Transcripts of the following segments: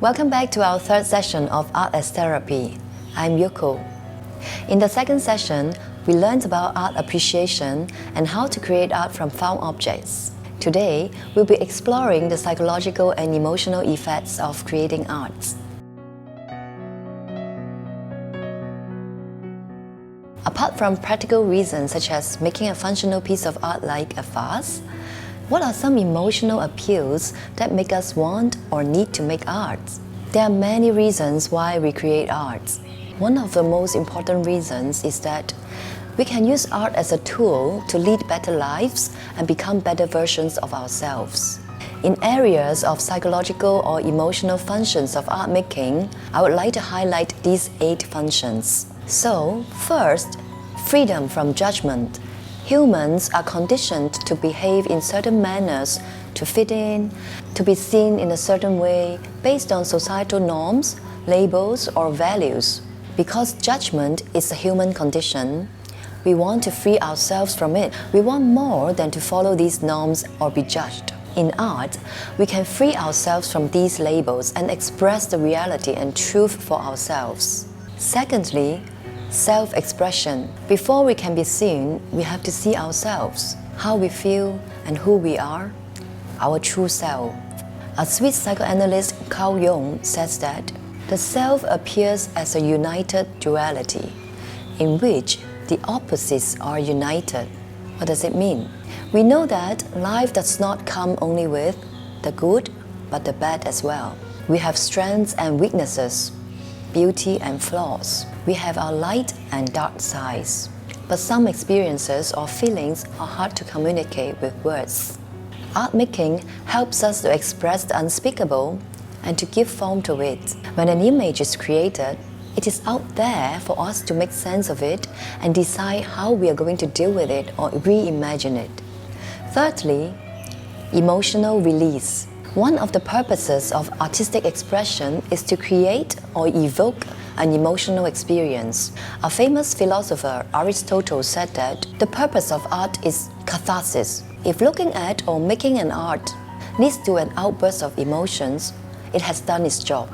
Welcome back to our third session of Art as Therapy. I'm Yoko. In the second session, we learned about art appreciation and how to create art from found objects. Today, we'll be exploring the psychological and emotional effects of creating art. Apart from practical reasons such as making a functional piece of art like a vase, what are some emotional appeals that make us want or need to make art? There are many reasons why we create art. One of the most important reasons is that we can use art as a tool to lead better lives and become better versions of ourselves. In areas of psychological or emotional functions of art making, I would like to highlight these 8 functions. So, first, freedom from judgment. Humans are conditioned to behave in certain manners, to fit in, to be seen in a certain way based on societal norms, labels, or values. Because judgment is a human condition, we want to free ourselves from it. We want more than to follow these norms or be judged. In art, we can free ourselves from these labels and express the reality and truth for ourselves. Secondly, self-expression. Before we can be seen, we have to see ourselves, how we feel and who we are, our true self. A Swiss psychoanalyst Carl Jung says that the self appears as a united duality, in which the opposites are united. What does it mean? We know that life does not come only with the good, but the bad as well. We have strengths and weaknesses, beauty and flaws. We have our light and dark sides. But some experiences or feelings are hard to communicate with words. Art making helps us to express the unspeakable and to give form to it. When an image is created, it is out there for us to make sense of it and decide how we are going to deal with it or reimagine it. Thirdly, emotional release. One of the purposes of artistic expression is to create or evoke an emotional experience. A famous philosopher, Aristotle, said that the purpose of art is catharsis. If looking at or making an art leads to an outburst of emotions, it has done its job.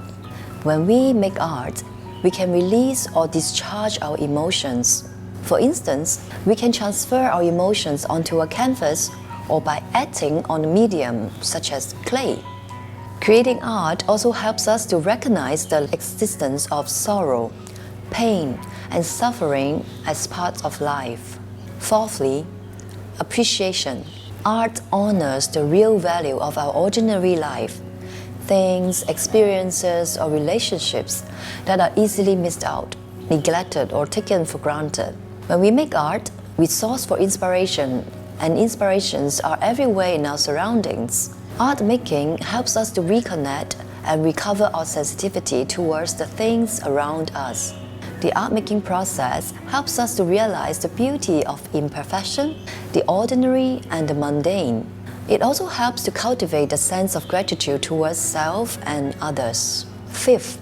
When we make art, we can release or discharge our emotions. For instance, we can transfer our emotions onto a canvas or by acting on a medium such as clay. Creating art also helps us to recognize the existence of sorrow, pain, and suffering as parts of life. Fourthly, appreciation. Art honors the real value of our ordinary life, things, experiences, or relationships that are easily missed out, neglected, or taken for granted. When we make art, we source for inspiration, and inspirations are everywhere in our surroundings. Art making helps us to reconnect and recover our sensitivity towards the things around us. The art making process helps us to realize the beauty of imperfection, the ordinary, and the mundane. It also helps to cultivate a sense of gratitude towards self and others. Fifth,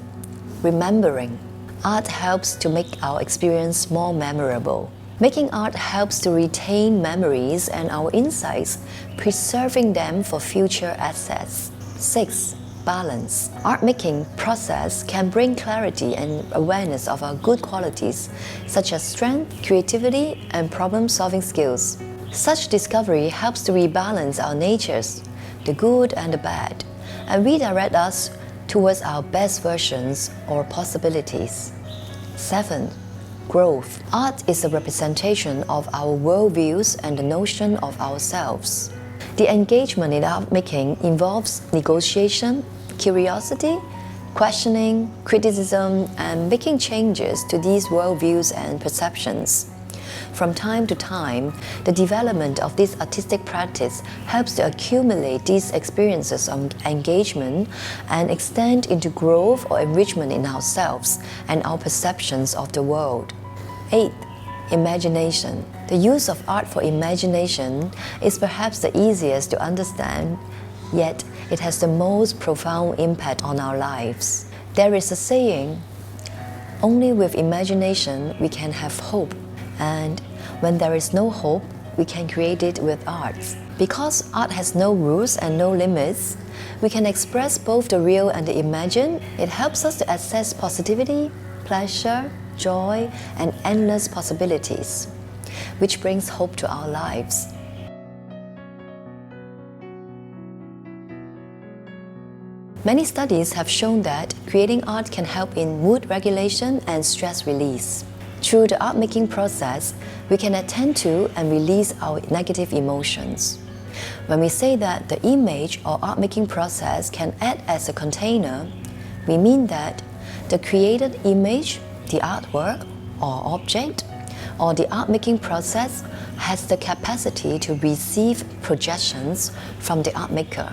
remembering. Art helps to make our experience more memorable. Making art helps to retain memories and our insights, preserving them for future access. 6. Balance. Art making process can bring clarity and awareness of our good qualities, such as strength, creativity, and problem-solving skills. Such discovery helps to rebalance our natures, the good and the bad, and redirect us towards our best versions or possibilities. 7. Growth. Art is a representation of our worldviews and the notion of ourselves. The engagement in art making involves negotiation, curiosity, questioning, criticism, and making changes to these worldviews and perceptions. From time to time, the development of this artistic practice helps to accumulate these experiences of engagement and extend into growth or enrichment in ourselves and our perceptions of the world. 8. Imagination. The use of art for imagination is perhaps the easiest to understand, yet it has the most profound impact on our lives. There is a saying, "Only with imagination we can have hope," and when there is no hope, we can create it with arts. Because art has no rules and no limits, we can express both the real and the imagined. It helps us to access positivity, pleasure, joy, and endless possibilities, which brings hope to our lives. Many studies have shown that creating art can help in mood regulation and stress release. Through the art-making process, we can attend to and release our negative emotions. When we say that the image or art-making process can act as a container, we mean that the created image, the artwork or object, or the art-making process has the capacity to receive projections from the art maker.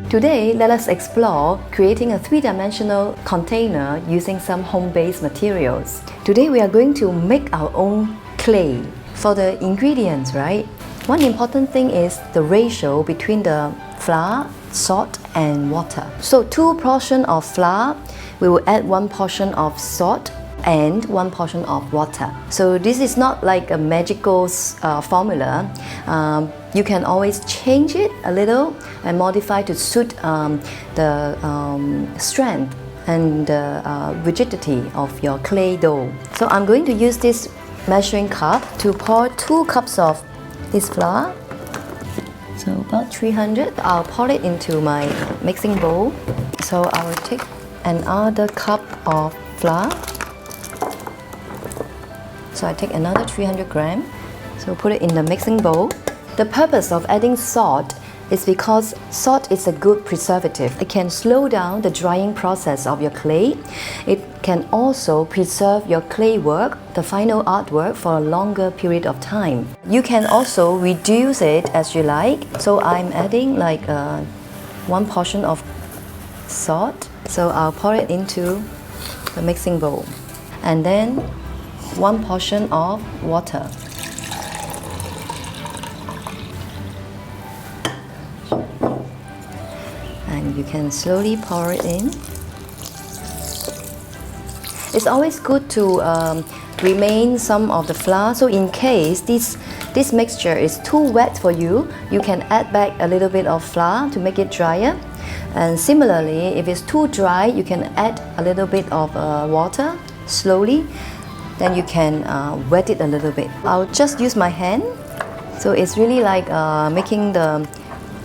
Today, let us explore creating a three-dimensional container using some home-based materials. Today, we are going to make our own clay. For the ingredients, right? One important thing is the ratio between the flour, salt, and water. So 2 portions of flour, we will add 1 portion of salt and 1 portion of water. So this is not like a magical formula. You can always change it a little and modify to suit the strength and the rigidity of your clay dough. So I'm going to use this measuring cup to pour 2 cups of this flour. So about 300. I'll pour it into my mixing bowl. So I will take another cup of flour. So I take another 300 grams. So put it in the mixing bowl. The purpose of adding salt is because salt is a good preservative. It can slow down the drying process of your clay. It can also preserve your clay work, the final artwork, for a longer period of time. You can also reduce it as you like. So I'm adding like 1 portion of salt. So I'll pour it into the mixing bowl. And then 1 portion of water. And you can slowly pour it in. It's always good to remain some of the flour. So in case this mixture is too wet for you, you can add back a little bit of flour to make it drier. And similarly, if it's too dry, you can add a little bit of water slowly. Then you can wet it a little bit. I'll just use my hand. So it's really like making the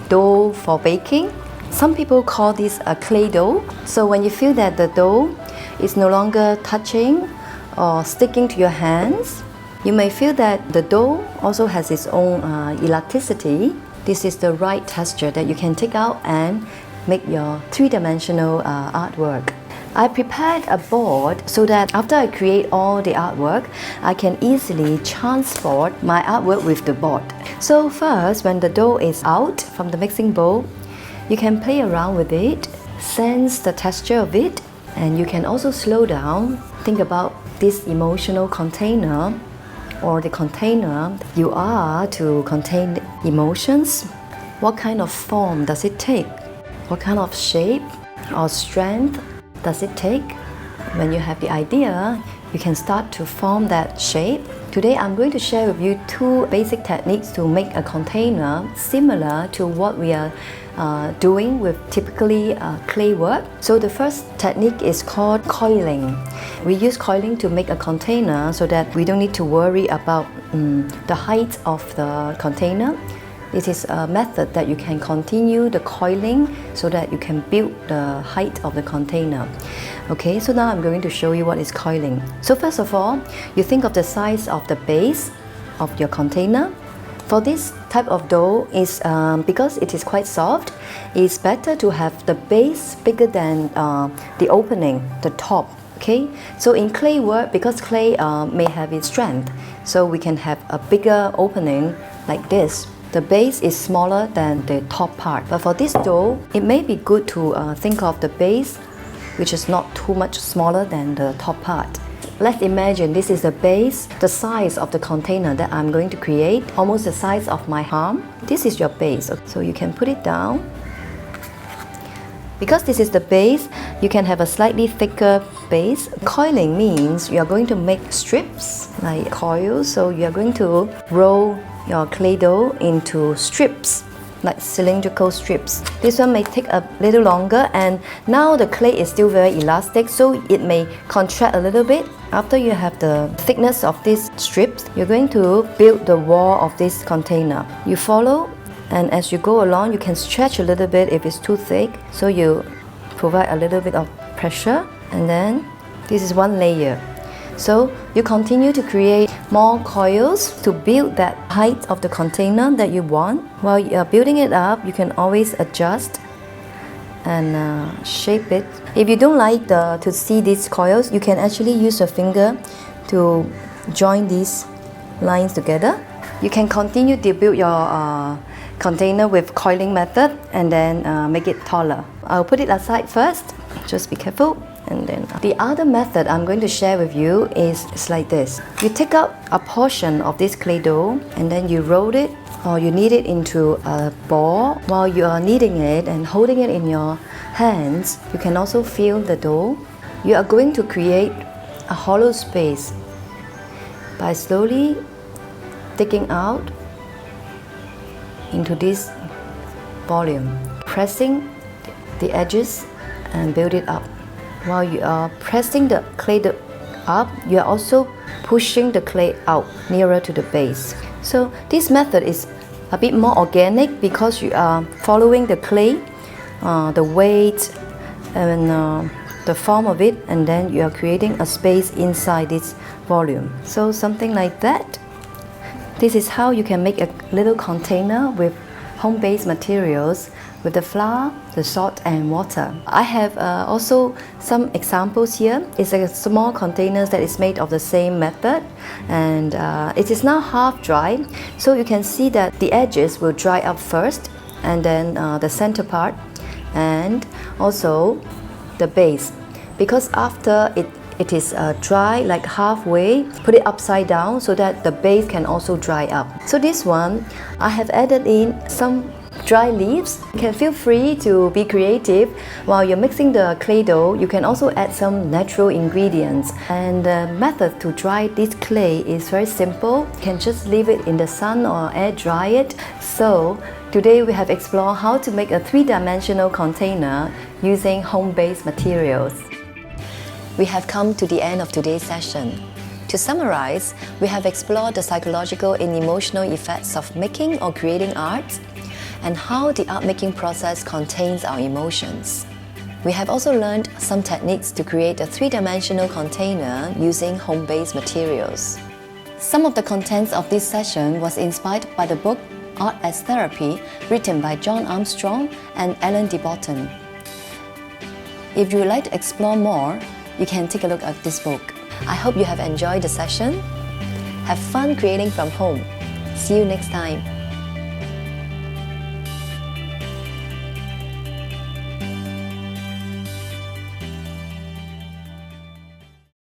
dough for baking. Some people call this a clay dough. So when you feel that the dough is no longer touching or sticking to your hands, you may feel that the dough also has its own elasticity. This is the right texture that you can take out and make your three-dimensional artwork. I prepared a board so that after I create all the artwork, I can easily transport my artwork with the board. So first, when the dough is out from the mixing bowl, you can play around with it, sense the texture of it, and you can also slow down. Think about this emotional container or the container you are to contain emotions. What kind of form does it take? What kind of shape or strength does it take? When you have the idea, you can start to form that shape. Today I'm going to share with you 2 basic techniques to make a container similar to what we are doing with typically clay work. So the first technique is called coiling. We use coiling to make a container so that we don't need to worry about the height of the container. It is a method that you can continue the coiling so that you can build the height of the container. Okay, so now I'm going to show you what is coiling. So first of all, you think of the size of the base of your container. For this type of dough, because it is quite soft, it's better to have the base bigger than the opening, the top. Okay, so in clay work, because clay may have its strength, so we can have a bigger opening like this. The base is smaller than the top part. But for this dough, it may be good to think of the base, which is not too much smaller than the top part. Let's imagine this is the base, the size of the container that I'm going to create, almost the size of my palm. This is your base, so you can put it down. Because this is the base, you can have a slightly thicker base. Coiling means you are going to make strips like coils. So you are going to roll your clay dough into strips, like cylindrical strips. This one may take a little longer, and now the clay is still very elastic, so it may contract a little bit. After you have the thickness of these strips, you're going to build the wall of this container. You follow, and as you go along, you can stretch a little bit if it's too thick. So you provide a little bit of pressure, and then this is one layer. So you continue to create more coils to build that height of the container that you want. While you are building it up, you can always adjust and shape it. If you don't like to see these coils, you can actually use your finger to join these lines together. You can continue to build your container with coiling method and then make it taller. I'll put it aside first, just be careful. And then the other method I'm going to share with you is like this. You take out a portion of this clay dough and then you roll it, or you knead it into a ball. While you are kneading it and holding it in your hands, you can also feel the dough. You are going to create a hollow space by slowly digging out into this volume, pressing the edges and build it up. While you are pressing the clay up, you are also pushing the clay out nearer to the base. So this method is a bit more organic because you are following the clay, the weight and the form of it, and then you are creating a space inside this volume. So something like that. This is how you can make a little container with home-based materials, with the flour, the salt and water. I have also some examples here. It's a small container that is made of the same method, and it is now half dry. So you can see that the edges will dry up first, and then the center part, and also the base. Because after it is dry, like halfway, put it upside down so that the base can also dry up. So this one, I have added in some dry leaves. You can feel free to be creative. While you're mixing the clay dough, you can also add some natural ingredients. And the method to dry this clay is very simple. You can just leave it in the sun or air dry it. So today we have explored how to make a three-dimensional container using home-based materials. We have come to the end of today's session. To summarize, we have explored the psychological and emotional effects of making or creating art, and how the art-making process contains our emotions. We have also learned some techniques to create a three-dimensional container using home-based materials. Some of the contents of this session was inspired by the book Art as Therapy, written by John Armstrong and Ellen de Botton. If you would like to explore more, you can take a look at this book. I hope you have enjoyed the session. Have fun creating from home. See you next time.